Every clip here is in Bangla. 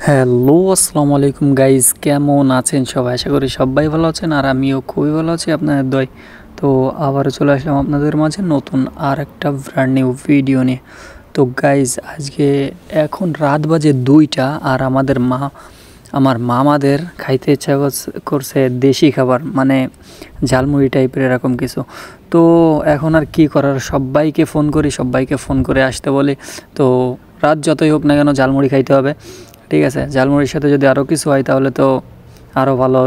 হ্যালো, আসসালামু আলাইকুম গাইজ, কেমন আছেন সবাই? আশা করি সবাই ভালো আছেন আর আমিও খুবই ভালো আছি আপনাদের দয়। তো আবারও চলে আসলাম আপনাদের মাঝে নতুন আর একটা ব্র্যান্ড নিউ ভিডিও নিয়ে। তো গাইজ আজকে এখন রাত বাজে 2টা আর আমার মামাদের খাইতে ইচ্ছা করছে দেশি খাবার, মানে ঝালমুড়ি টাইপের এরকম কিছু। তো এখন আর কি করার, সবাইকে ফোন করে আসতে বলি। তো রাত যতই হোক না কেন ঝালমুড়ি খাইতে হবে, ঠিক আছে। ঝালমুড়ির সাথে যদি আরও কিছু হয় তাহলে তো আরও ভালো,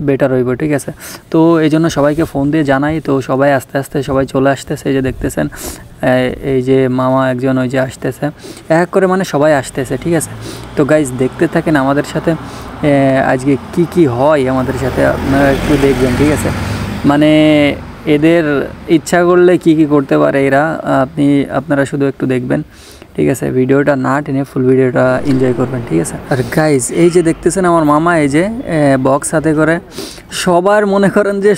বেটার হইব, ঠিক আছে। তো এই জন্য সবাইকে ফোন দিয়ে জানাই, তো সবাই আস্তে আস্তে সবাই চলে আসতেছে। এই যে দেখতেছেন, এই যে মামা একজন ওই যে আসতেছে, এক করে মানে সবাই আসতেছে, ঠিক আছে। তো গাইজ দেখতে থাকেন আমাদের সাথে আজকে কি হয় আমাদের সাথে, আপনারা একটু দেখবেন, ঠিক আছে। মানে এদের ইচ্ছা করলে কি করতে পারে এরা, আপনারা শুধু একটু দেখবেন, ঠিক আছে। ভিডিওটা না টেনে ফুল ভিডিওটা এনজয় করবেন, ঠিক আছে। আর গাইজ এই যে দেখতেছেন আমার মামা এই যে বক্স হাতে করে, সবার মনে করেন যে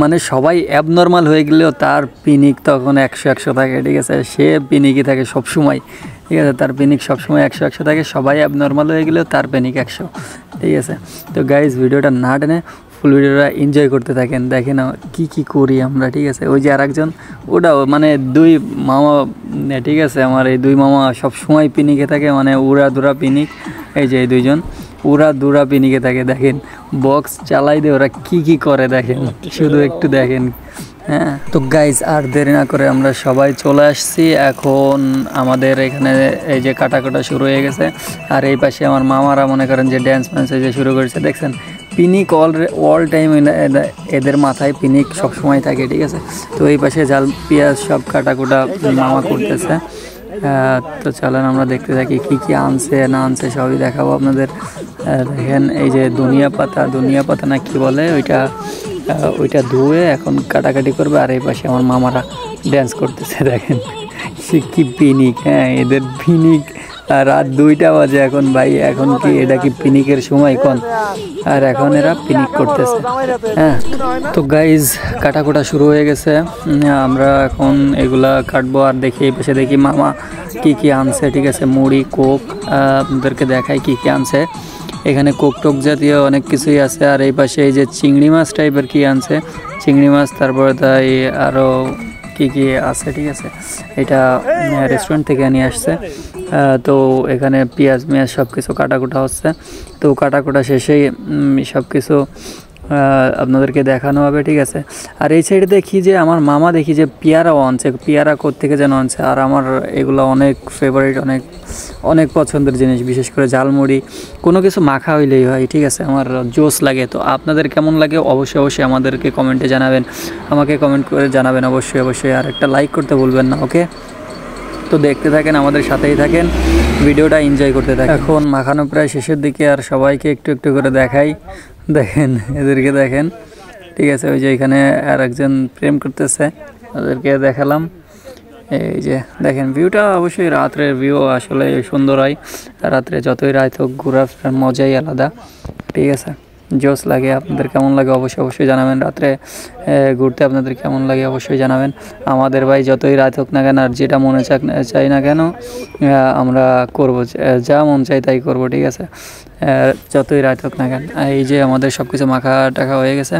মানে সবাই অ্যাবনর্মাল হয়ে গেলেও তার পিনিক তখন 100 থাকে, ঠিক আছে। সে পিনিকই থাকে সবসময়, ঠিক আছে। তার পিনিক সবসময় 100 থাকে। সবাই অ্যাবনর্মাল হয়ে গেলেও তার পিনিক 100, ঠিক আছে। তো গাইজ ভিডিওটা না টেনে ফুল ভিডিওটা এনজয় করতে থাকেন, দেখেন কি করি আমরা, ঠিক আছে। ওই যে আরেকজন, ওটাও মানে দুই মামা, ঠিক আছে। আমার এই দুই মামা সবসময় পিনিকে থাকে, মানে উড়া দুরা পিনিক। এই যে এই দুইজন উড়া দুরা পিনিকে থাকে, দেখেন বক্স চালাই দিয়ে ওরা কি করে দেখেন, শুধু একটু দেখেন। হ্যাঁ, তো গাইজ আর দেরি না করে আমরা সবাই চলে আসছি। এখন আমাদের এখানে এই যে কাটা শুরু হয়ে গেছে। আর এই পাশে আমার মামারা মনে করেন যে ড্যান্স এই যে শুরু করেছে, দেখছেন। পিনিক অল টাইম এদের মাথায় পিনিক সবসময় থাকে, ঠিক আছে। তো এই পাশে ঝাল পেঁয়াজ সব কাটাকুটা মামা করতেছে। তো চলেন আমরা দেখতে থাকি কি আনছে না আনছে, সবই দেখাবো আপনাদের। দেখেন এই যে ধনিয়া পাতা না কি বলে ওইটা ধুয়ে এখন কাটাকাটি করবে। আর এই পাশে আমার মামারা ড্যান্স করতেছে, দেখেন সে কি পিনিক। হ্যাঁ, এদের পিনিক রাত 2টা বাজে এখন, ভাই এখন কি এটা কি পিনিকের সময় কোন? আর এখন এরা পিনিক করতেছে। হ্যাঁ, তো গাইজ কাটাকুটা শুরু হয়ে গেছে। আমরা এখন এগুলা কাটবো। আর দেখি এই পাশে দেখি মামা কি আনছে, ঠিক আছে। মুড়ি, কোক, আপনাদেরকে দেখাই কি আনছে। এখানে কোক টোক জাতীয় অনেক কিছুই আছে। আর এই পাশে এই যে চিংড়ি মাছ টাইপের কি আনছে, চিংড়ি মাছ। তারপরে তাই আরও কি আছে, ঠিক আছে। এটা রেস্টুরেন্ট থেকে নিয়ে আসছে। তো এখানে পেঁয়াজ সব কিছু কাটাকুটা হচ্ছে। তো কাটাকুটা শেষেই সব কিছু আপনাদেরকে দেখানো হবে, ঠিক আছে। আর এই সাইডে দেখি যে আমার মামা দেখি যে পেয়ারাও আনছে, পেয়ারা কোত্থেকে যেন আনছে। আর আমার এগুলো অনেক ফেভারিট, অনেক পছন্দের জিনিস, বিশেষ করে ঝালমুড়ি কোনো কিছু মাখা হইলেই হয়, ঠিক আছে। আমার জোস লাগে। তো আপনাদের কেমন লাগে অবশ্যই আমাদেরকে কমেন্টে জানাবেন, আমাকে কমেন্ট করে জানাবেন অবশ্যই। আর একটা লাইক করতে ভুলবেন না, ওকে। তো দেখতে থাকেন, আমাদের সাথেই থাকেন, ভিডিওটা এনজয় করতে থাকেন। এখন মাখানো প্রায় শেষের দিকে, আর সবাইকে একটু করে দেখাই, দেখেন এদেরকে দেখেন, ঠিক আছে। ওই যে এখানে আর একজন প্রেম করতেছে, ওদেরকে দেখালাম। এই যে দেখেন ভিউটা, অবশ্যই রাত্রের ভিউ আসলে সুন্দর হয়। রাত্রে যতই রাত হোক ঘোরার মজাই আলাদা, ঠিক আছে। জোস লাগে। আপনাদের কেমন লাগে অবশ্যই জানাবেন। রাত্রে ঘুরতে আপনাদের কেমন লাগে অবশ্যই জানাবেন। আমাদের ভাই যতই রাত হোক না কেন আর যেটা মনে চাই না কেন আমরা করব, যা মন চাই তাই করব, ঠিক আছে। যতই রাত হোক না কেন। এই যে আমাদের সব কিছু মাখা টাকা হয়ে গেছে,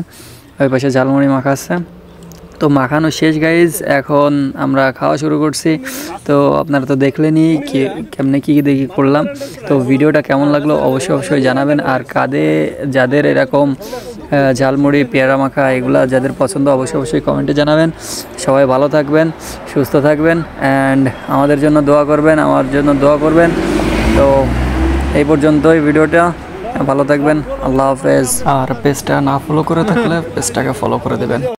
ওই পাশে ঝালমুড়ি মাখা আছে। তো মাখানো শেষ গাইজ, এখন আমরা খাওয়া শুরু করছি। তো আপনারা তো দেখলেনই কেমনে কি দেখি করলাম। তো ভিডিওটা কেমন লাগলো অবশ্যই জানাবেন। আর যাদের এরকম ঝালমুড়ি, পেয়ারা মাখা এগুলা যাদের পছন্দ অবশ্যই কমেন্টে জানাবেন। সবাই ভালো থাকবেন, সুস্থ থাকবেন, অ্যান্ড আমাদের জন্য দোয়া করবেন, আমার জন্য দোয়া করবেন। তো এই পর্যন্তই ভিডিওটা, ভালো থাকবেন, আল্লাহ হাফেজ। আর পেজটা না ফলো করে থাকলে পেজটাকে ফলো করে দেবেন।